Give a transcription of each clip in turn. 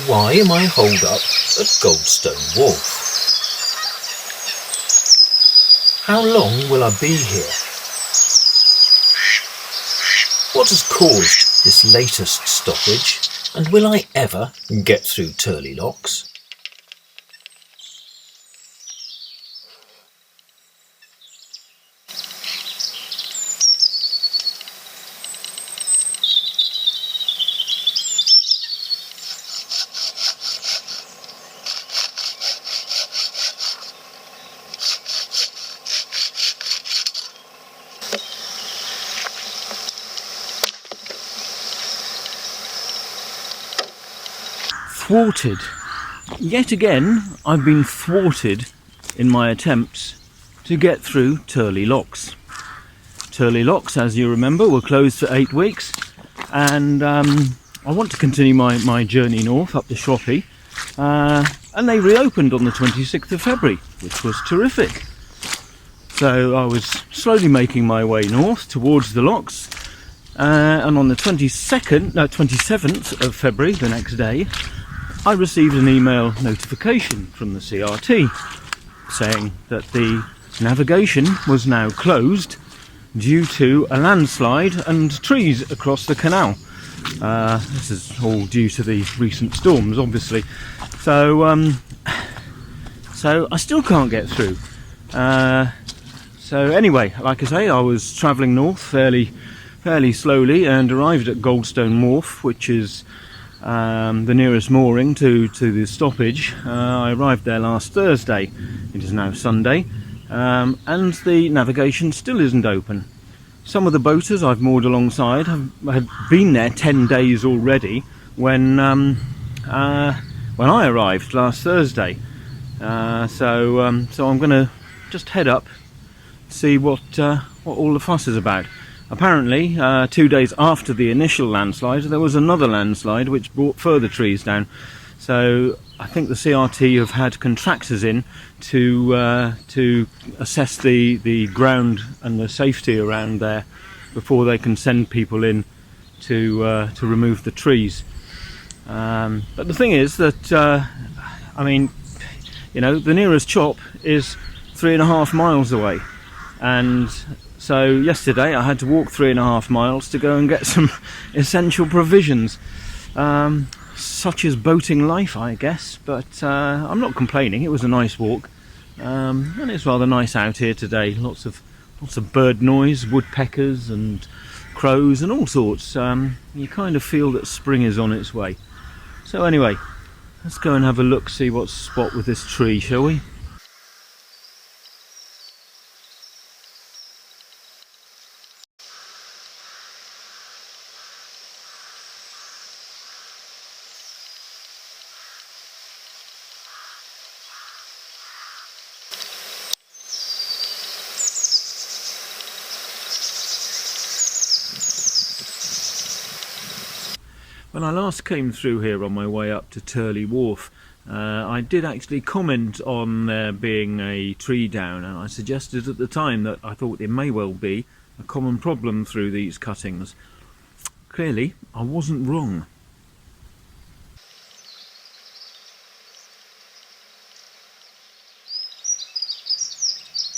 Why am I holed up at Goldstone Wharf? How long will I be here? What has caused this latest stoppage, and will I ever get through Tyrley locks? Thwarted. Yet again, I've been thwarted in my attempts to get through Tyrley locks. Tyrley locks, as you remember, were closed for 8 weeks, and I want to continue my journey north up to Shroppie, and they reopened on the 26th of February, which was terrific. So I was slowly making my way north towards the locks, and on the 27th of February, the next day, I received an email notification from the CRT saying that the navigation was now closed due to a landslide and trees across the canal. This is all due to the recent storms, obviously. So I still can't get through. So anyway, like I say, I was travelling north fairly slowly and arrived at Goldstone Wharf, which is the nearest mooring to the stoppage. I arrived there last Thursday. It is now Sunday, and the navigation still isn't open. Some of the boaters I've moored alongside had been there 10 days already when I arrived last Thursday. So I'm going to just head up, see what all the fuss is about. Apparently, 2 days after the initial landslide, there was another landslide which brought further trees down. So I think the CRT have had contractors in to assess the ground and the safety around there before they can send people in to remove the trees. But the thing is that, I mean, you know, the nearest chop is 3.5 miles away, and so yesterday I had to walk 3.5 miles to go and get some essential provisions. Such is boating life, I guess, but I'm not complaining. It was a nice walk, and it's rather nice out here today. Lots of bird noise, woodpeckers and crows and all sorts. You kind of feel that spring is on its way. So anyway, let's go and have a look, see what's spot with this tree, shall we? When I last came through here on my way up to Tyrley Wharf, I did actually comment on there being a tree down, and I suggested at the time that I thought it may well be a common problem through these cuttings. Clearly, I wasn't wrong.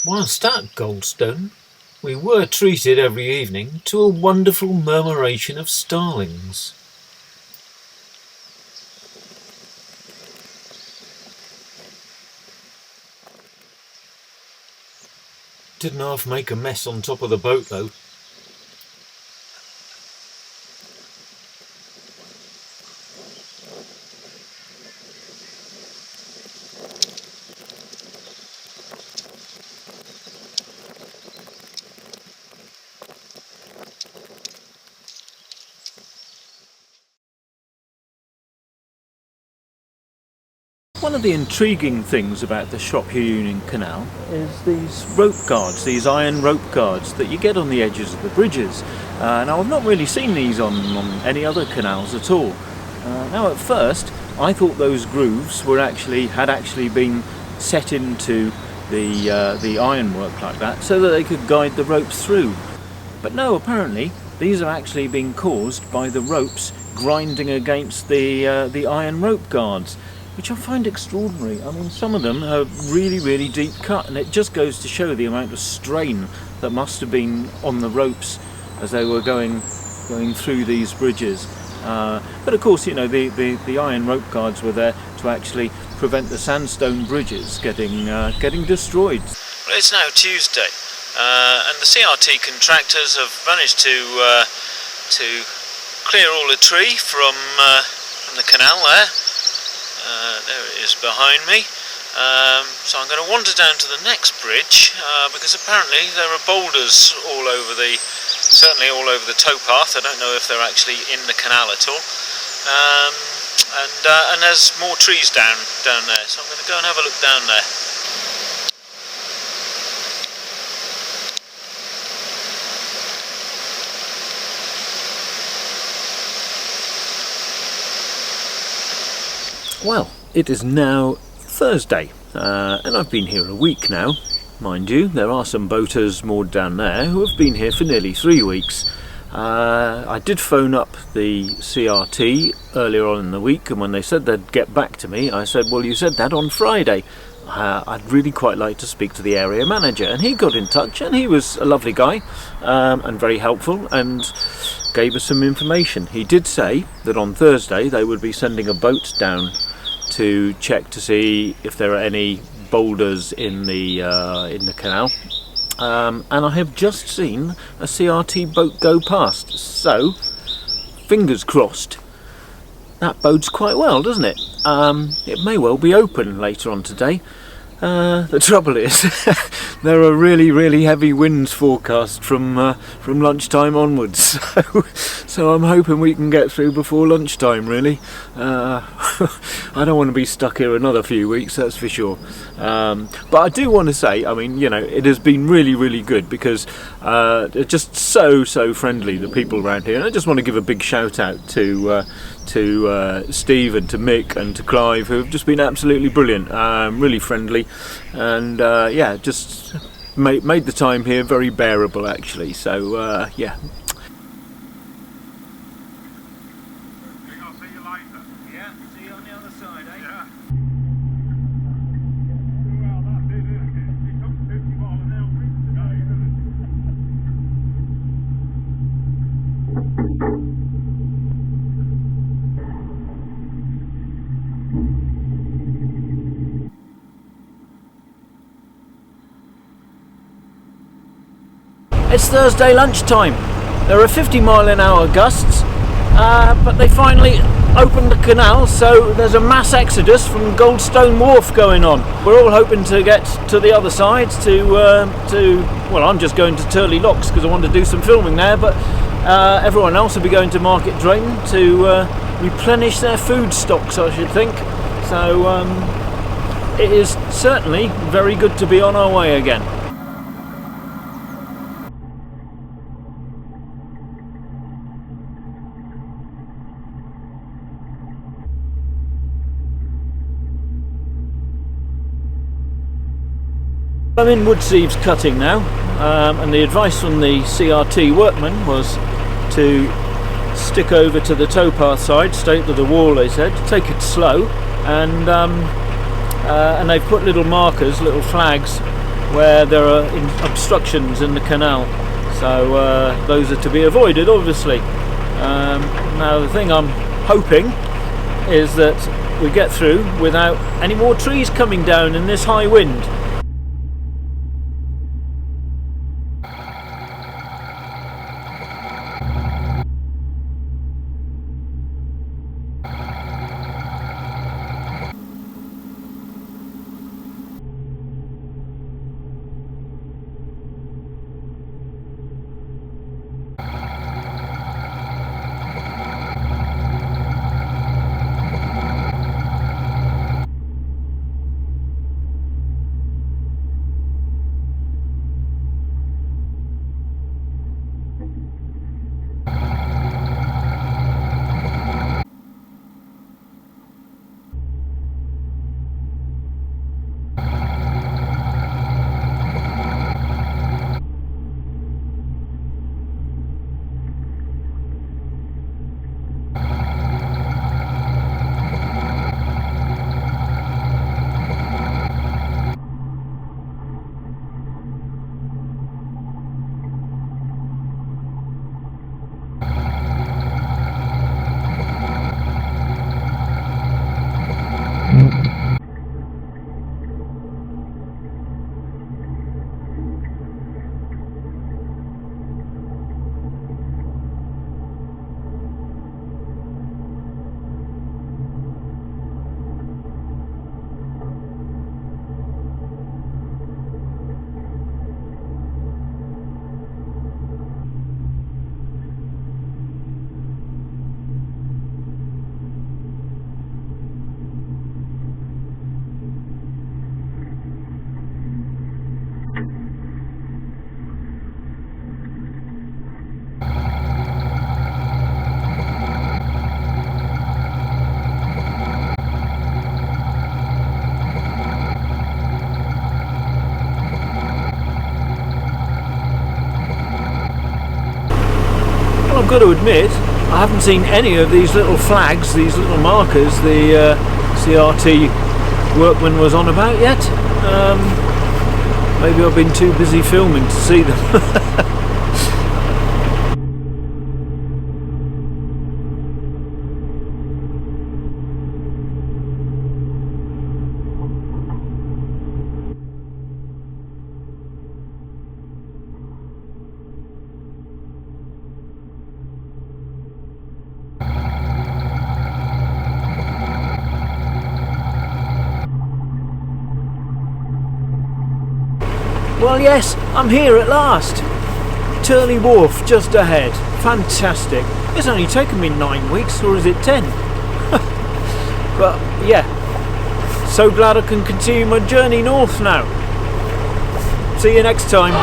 Whilst at Goldstone, we were treated every evening to a wonderful murmuration of starlings. Didn't half make a mess on top of the boat though. One of the intriguing things about the Shropshire Union Canal is these rope guards, these iron rope guards that you get on the edges of the bridges. Now I've not really seen these on any other canals at all. Now at first I thought those grooves had actually been set into the ironwork like that so that they could guide the ropes through. But no, apparently these are actually being caused by the ropes grinding against the iron rope guards, which I find extraordinary. I mean, some of them are really, really deep cut, and it just goes to show the amount of strain that must have been on the ropes as they were going through these bridges. But of course, you know, the iron rope guards were there to actually prevent the sandstone bridges getting destroyed. Well, it's now Tuesday, and the CRT contractors have managed to clear all the tree from the canal there. There it is behind me. So I'm going to wander down to the next bridge because apparently there are boulders certainly all over the towpath. I don't know if they're actually in the canal at all. And there's more trees down there, so I'm going to go and have a look down there. Well, it is now Thursday, and I've been here a week now. Mind you, there are some boaters moored down there who have been here for nearly 3 weeks. I did phone up the CRT earlier on in the week, and when they said they'd get back to me, I said, well, you said that on Friday. I'd really quite like to speak to the area manager, and he got in touch, and he was a lovely guy and very helpful, and gave us some information. He did say that on Thursday they would be sending a boat down to check to see if there are any boulders in the canal, and I have just seen a CRT boat go past, so fingers crossed. That bodes quite well, doesn't it? It may well be open later on today. The trouble is there are really, really heavy winds forecast from lunchtime onwards, so I'm hoping we can get through before lunchtime, really. I don't want to be stuck here another few weeks, that's for sure. But I do want to say, I mean, you know, it has been really, really good because they're just so friendly, the people around here. And I just want to give a big shout out to Steve and to Mick and to Clive, who have just been absolutely brilliant, really friendly, and yeah, just made the time here very bearable, actually. So yeah. I'll see you later. Yeah, see you on the other side, eh? Yeah. Well, that's it, isn't it? It took 50 miles an hour today, didn't it? It's Thursday lunchtime. There are 50-mile-an-hour gusts, but they finally opened the canal, so there's a mass exodus from Goldstone Wharf going on. We're all hoping to get to the other side well, I'm just going to Tyrley Locks because I want to do some filming there, but everyone else will be going to Market Drain to replenish their food stocks, I should think. So it is certainly very good to be on our way again. I'm in Woodseaves Cutting now, and the advice from the CRT workmen was to stick over to the towpath side, straight to the wall, they said, take it slow, and they've put little markers, little flags, where there are obstructions in the canal, so those are to be avoided, obviously. Now the thing I'm hoping is that we get through without any more trees coming down in this high wind. got to admit, I haven't seen any of these little flags, these little markers the CRT workman was on about yet. Maybe I've been too busy filming to see them. Well, yes, I'm here at last. Tyrley Wharf just ahead. Fantastic. It's only taken me 9 weeks, or is it 10? But yeah, so glad I can continue my journey north now. See you next time.